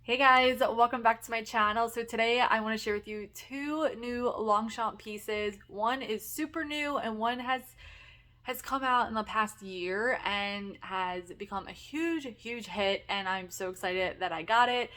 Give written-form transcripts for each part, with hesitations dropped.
Hey guys, welcome back to my channel. So today I want to share with you two new Longchamp pieces. One is super new and one has come out in the past year and has become a huge hit, and I'm so excited that I got it.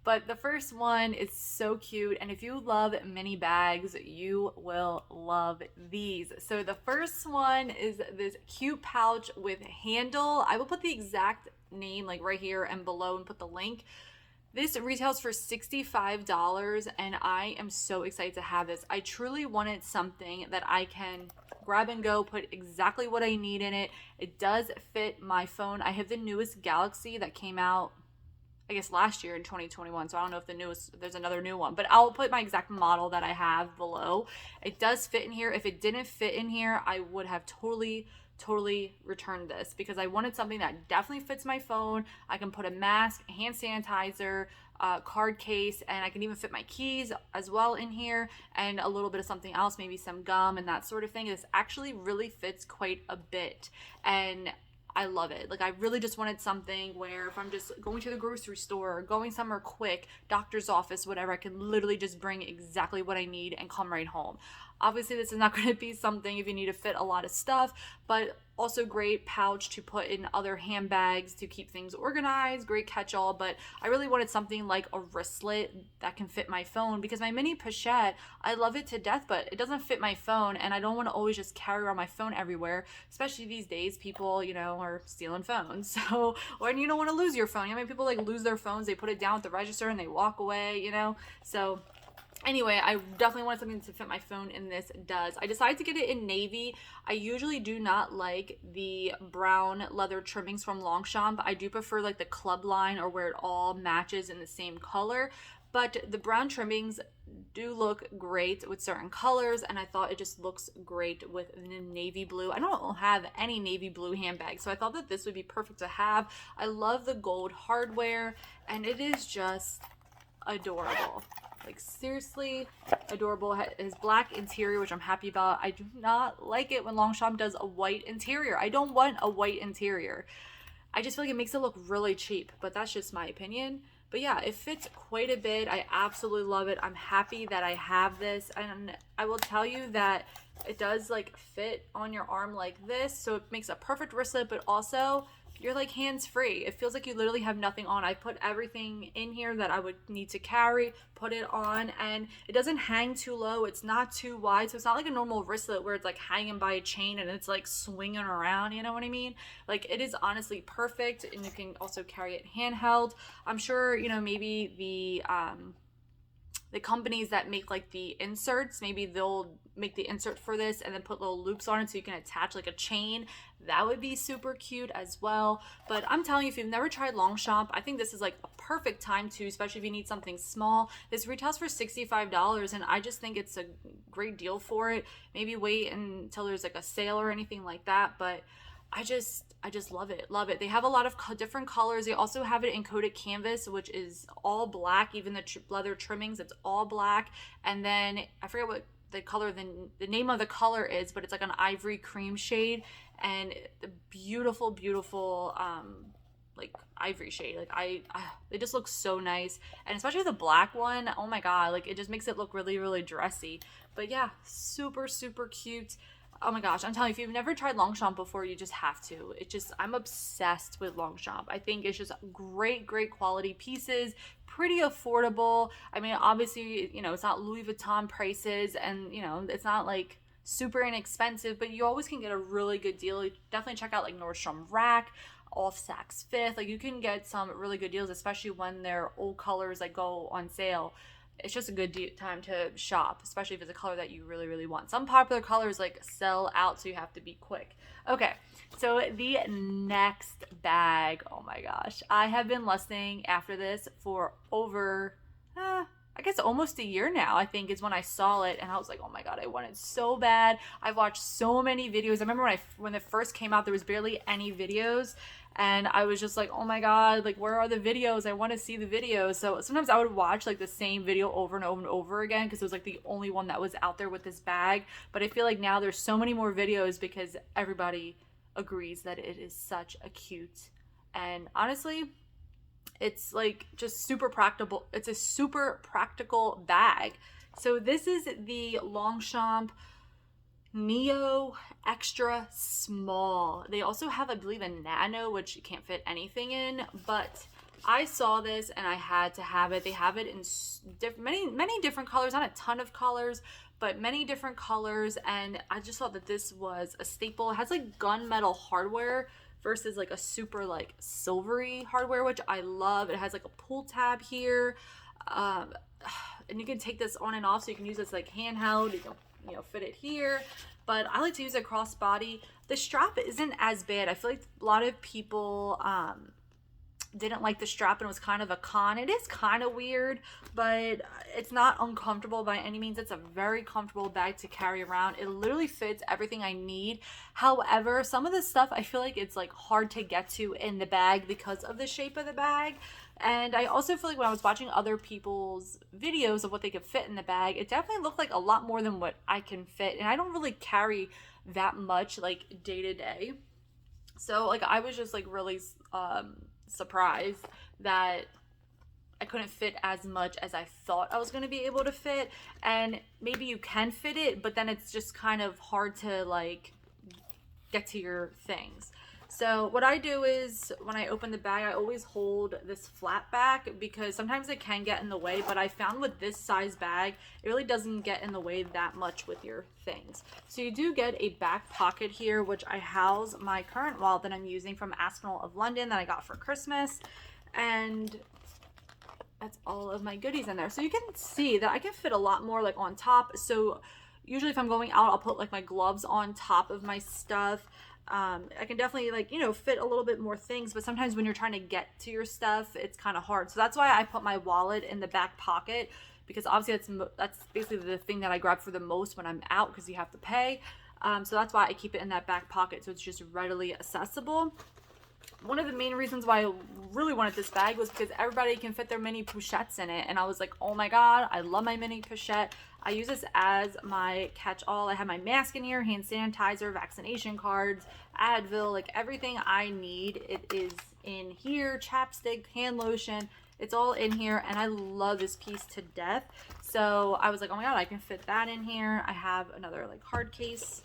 But the first one is so cute, and if you love mini bags, you will love these. So the first one is this cute pouch with handle. I will put the exact name like right here and below and put the link. This retails for $65 and I am so excited to have this. I truly wanted something that I can grab and go, put exactly what I need in it. It does fit my phone. I have the newest Galaxy that came out, I guess, last year in 2021. So I don't know if there's another new one, but I'll put my exact model that I have below. It does fit in here. If it didn't fit in here, I would have totally returned this because I wanted something that definitely fits my phone. I can put a mask, hand sanitizer, card case, and I can even fit my keys as well in here, and a little bit of something else, maybe some gum and that sort of thing. This actually really fits quite a bit, and I love it. Like, I really just wanted something where if I'm just going to the grocery store or going somewhere quick, doctor's office, whatever, I can literally just bring exactly what I need and come right home. Obviously, this is not going to be something if you need to fit a lot of stuff, but also great pouch to put in other handbags to keep things organized, great catch-all. But I really wanted something like a wristlet that can fit my phone because my mini pochette, I love it to death, but it doesn't fit my phone, and I don't want to always just carry around my phone everywhere, especially these days. People, are stealing phones. So, or you don't want to lose your phone. People like lose their phones, they put it down at the register and they walk away. So anyway, I definitely wanted something to fit my phone, and this does. I decided to get it in navy. I usually do not like the brown leather trimmings from Longchamp. I do prefer like the club line or where it all matches in the same color. But the brown trimmings do look great with certain colors, and I thought it just looks great with navy blue. I don't have any navy blue handbags, so I thought that this would be perfect to have. I love the gold hardware, and it is just adorable. Like, seriously adorable. His black interior, which I'm happy about. I do not like it when Longchamp does a white interior. I don't want a white interior. I just feel like it makes it look really cheap, but that's just my opinion. But yeah, it fits quite a bit. I absolutely love it. I'm happy that I have this, and I will tell you that it does like fit on your arm like this, so it makes a perfect wristlet, but also you're like hands free. It feels like you literally have nothing on. I put everything in here that I would need to carry, put it on, and it doesn't hang too low. It's not too wide, so it's not like a normal wristlet where it's like hanging by a chain and it's like swinging around. You know what I mean? Like, it is honestly perfect, and you can also carry it handheld. I'm sure maybe the companies that make like the inserts, maybe they'll make the insert for this and then put little loops on it so you can attach like a chain. That would be super cute as well. But I'm telling you, if you've never tried Longchamp, I think this is like a perfect time to, especially if you need something small. This retails for $65, and I just think it's a great deal for it. Maybe wait until there's like a sale or anything like that, but I just love it. Love it. They have a lot of different colors. They also have it in coated canvas, which is all black. Even the leather trimmings, it's all black. And then I forget what the name of the color is, but it's like an ivory cream shade, and the beautiful like ivory shade. Like, they just look so nice, and especially the black one, oh my god, like, it just makes it look really dressy. But yeah, super cute. Oh my gosh, I'm telling you, if you've never tried Longchamp before, you just have to. I'm obsessed with Longchamp. I think it's just great quality pieces, pretty affordable. I mean, obviously, it's not Louis Vuitton prices, and, it's not like super inexpensive, but you always can get a really good deal. You definitely check out like Nordstrom Rack, off Saks Fifth. Like, you can get some really good deals, especially when they're old colors that go on sale. It's just a good time to shop, especially if it's a color that you really want. Some popular colors like sell out, so you have to be quick. Okay, so the next bag, oh my gosh, I have been lusting after this for over I guess almost a year now, I think, is when I saw it, and I was like, oh my god, I want it so bad. I've watched so many videos. I remember when it first came out, there was barely any videos, and I was just like, oh my god, like, where are the videos? I want to see the videos. So sometimes I would watch like the same video over and over again because it was like the only one that was out there with this bag. But I feel like now there's so many more videos because everybody agrees that it is such a cute, and honestly, It's like just super practical. It's a super practical bag. So this is the Longchamp Neo Extra Small. They also have, I believe, a Nano, which you can't fit anything in, but I saw this and I had to have it. They have it in many different colors, not a ton of colors, but many different colors, and I just thought that this was a staple. It has like gunmetal hardware versus like a super like silvery hardware, which I love. It has like a pull tab here, um, and you can take this on and off, so you can use this like handheld. You can fit it here, but I like to use it crossbody. The strap isn't as bad. I feel like a lot of people didn't like the strap and it was kind of a con. It is kind of weird, but it's not uncomfortable by any means. It's a very comfortable bag to carry around. It literally fits everything I need. However, some of the stuff I feel like it's like hard to get to in the bag because of the shape of the bag. And I also feel like when I was watching other people's videos of what they could fit in the bag, it definitely looked like a lot more than what I can fit. And I don't really carry that much like day to day. So like I was just like really surprised that I couldn't fit as much as I thought I was going to be able to fit. And maybe you can fit it, but then it's just kind of hard to like get to your things. So what I do is when I open the bag, I always hold this flat back because sometimes it can get in the way, but I found with this size bag, it really doesn't get in the way that much with your things. So you do get a back pocket here, which I house my current wallet that I'm using from Arsenal of London that I got for Christmas. And that's all of my goodies in there. So you can see that I can fit a lot more like on top. So usually if I'm going out, I'll put like my gloves on top of my stuff. I can definitely like, fit a little bit more things, but sometimes when you're trying to get to your stuff, it's kind of hard. So that's why I put my wallet in the back pocket, because obviously that's basically the thing that I grab for the most when I'm out because you have to pay. So that's why I keep it in that back pocket, so it's just readily accessible. One of the main reasons why I really wanted this bag was because everybody can fit their mini pochettes in it. And I was like, oh my God, I love my mini pochette. I use this as my catch-all. I have my mask in here, hand sanitizer, vaccination cards, Advil, like everything I need. It is in here, chapstick, hand lotion. It's all in here, and I love this piece to death. So I was like, oh my God, I can fit that in here. I have another like hard case.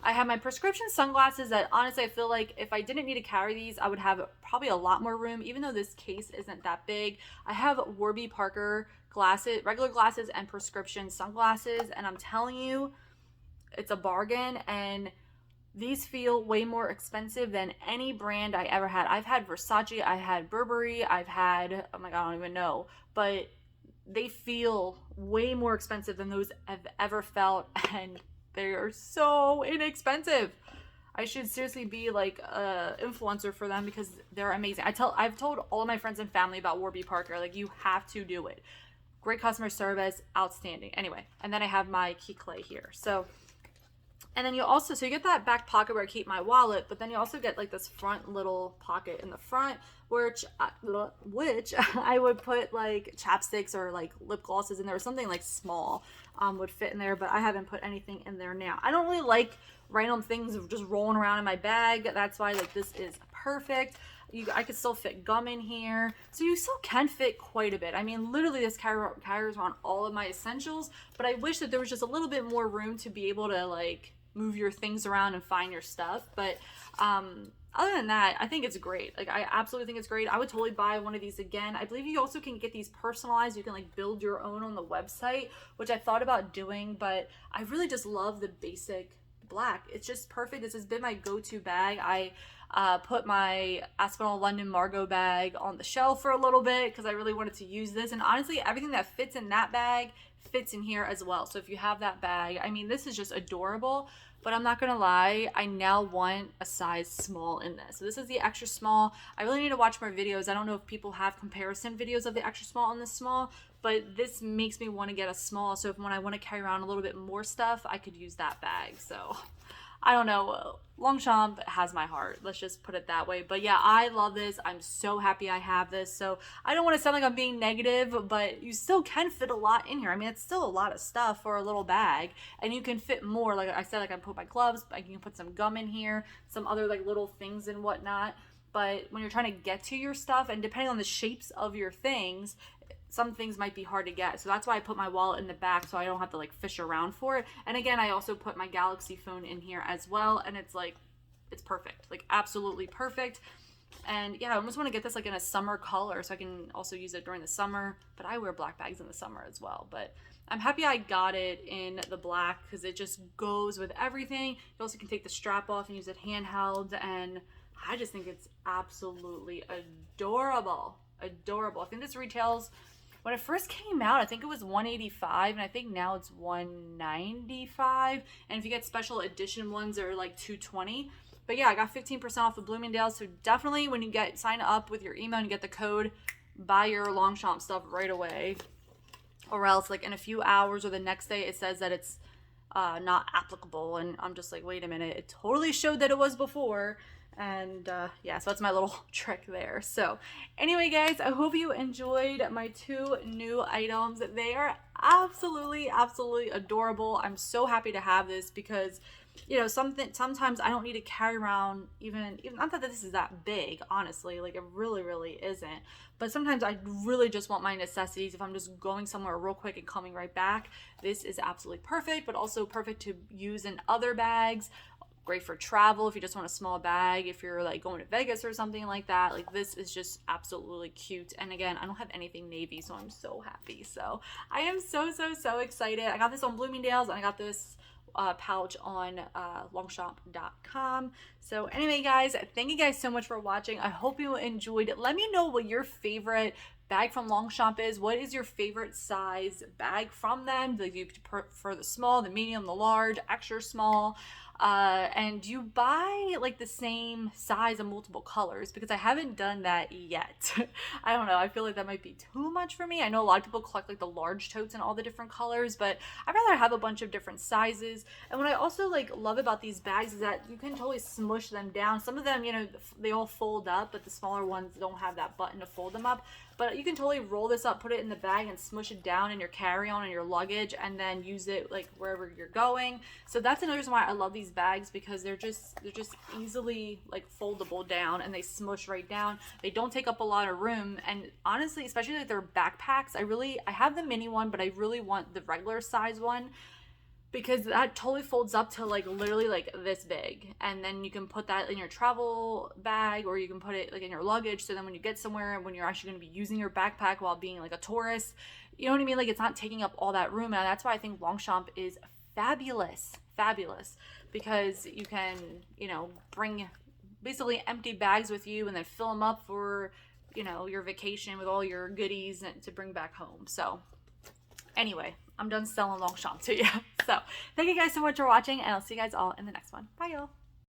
I have my prescription sunglasses that honestly I feel like if I didn't need to carry these, I would have probably a lot more room, even though this case isn't that big. I have Warby Parker glasses, regular glasses, and prescription sunglasses, and I'm telling you, it's a bargain, and these feel way more expensive than any brand I ever had. I've had Versace, I had Burberry, I've had, oh my God, I don't even know, but they feel way more expensive than those I've ever felt, and they are so inexpensive. I should seriously be like a influencer for them because they're amazing. I've told all of my friends and family about Warby Parker. Like, you have to do it. Great customer service, outstanding. Anyway, and then I have my key clay here. So, and then you also, so you get that back pocket where I keep my wallet, but then you also get like this front little pocket in the front, which I would put like chapsticks or like lip glosses in there, or something like small would fit in there, but I haven't put anything in there now. I don't really like random things just rolling around in my bag. That's why like this is perfect. I could still fit gum in here, so you still can fit quite a bit. I mean, literally this carries around all of my essentials, but I wish that there was just a little bit more room to be able to like move your things around and find your stuff. But other than that, I think it's great. Like, I absolutely think it's great. I would totally buy one of these again. I believe you also can get these personalized. You can like build your own on the website, which I thought about doing, but I really just love the basic black. It's just perfect. This has been my go-to bag. I put my Aspinall London Margot bag on the shelf for a little bit because I really wanted to use this, and honestly everything that fits in that bag fits in here as well. So if you have that bag, I mean, this is just adorable. But I'm not gonna lie, I now want a size small in this. So this is the extra small. I really need to watch more videos. I don't know if people have comparison videos of the extra small and the small, but this makes me want to get a small. So if when I want to carry around a little bit more stuff, I could use that bag. So I don't know. Longchamp has my heart. Let's just put it that way. But yeah, I love this. I'm so happy I have this. So I don't want to sound like I'm being negative, but you still can fit a lot in here. I mean, it's still a lot of stuff for a little bag, and you can fit more. Like I said, like I put my gloves, I can put some gum in here, some other like little things and whatnot. but when you're trying to get to your stuff, and depending on the shapes of your things, some things might be hard to get. So that's why I put my wallet in the back so I don't have to like fish around for it. And again, I also put my Galaxy phone in here as well, and it's like, it's perfect, like absolutely perfect. And yeah, I almost want to get this like in a summer color so I can also use it during the summer, but I wear black bags in the summer as well. But I'm happy I got it in the black because it just goes with everything. You also can take the strap off and use it handheld, and I just think it's absolutely adorable. Adorable. I think this retails, when it first came out, I think it was $185, and I think now it's $195. And if you get special edition ones, they're like $220. But yeah, I got 15% off of Bloomingdale's. So definitely when you sign up with your email and you get the code, buy your Longchamp stuff right away. Or else like in a few hours or the next day, it says that it's not applicable. And I'm just like, wait a minute. It totally showed that it was before. And yeah, so that's my little trick there. So anyway, guys, I hope you enjoyed my 2 new items. They are absolutely adorable. I'm so happy to have this because, you know, sometimes I don't need to carry around even not that this is that big, honestly, like it really isn't, but sometimes I really just want my necessities if I'm just going somewhere real quick and coming right back. This is absolutely perfect, but also perfect to use in other bags. Great for travel if you just want a small bag, if you're like going to Vegas or something like that. Like this is just absolutely cute. And again, I don't have anything navy, so I'm so happy. So I am so excited. I got this on Bloomingdale's, and I got this pouch on Longchamp.com. So anyway, guys, thank you guys so much for watching. I hope you enjoyed it. Let me know what your favorite bag from Longchamp is. What is your favorite size bag from them? Do you prefer the small, the medium, the large, extra small? And do you buy like the same size in multiple colors? Because I haven't done that yet. I don't know. I feel like that might be too much for me. I know a lot of people collect like the large totes in all the different colors, but I'd rather have a bunch of different sizes. And what I also like love about these bags is that you can totally smush them down. Some of them, you know, they all fold up, but the smaller ones don't have that button to fold them up. But you can totally roll this up, put it in the bag, and smush it down in your carry-on and your luggage, and then use it like wherever you're going. So that's another reason why I love these bags, because they're just easily like foldable down, and they smush right down. They don't take up a lot of room, and honestly, especially like their backpacks, I have the mini one, but I really want the regular size one, because that totally folds up to like literally like this big, and then you can put that in your travel bag, or you can put it like in your luggage, so then when you get somewhere, when you're actually going to be using your backpack while being like a tourist, you know what I mean, like it's not taking up all that room. And that's why I think Longchamp is fabulous, because you can, you know, bring basically empty bags with you and then fill them up for, you know, your vacation with all your goodies and to bring back home. So anyway, I'm done selling Longchamp to you. So thank you guys so much for watching, and I'll see you guys all in the next one. Bye, y'all.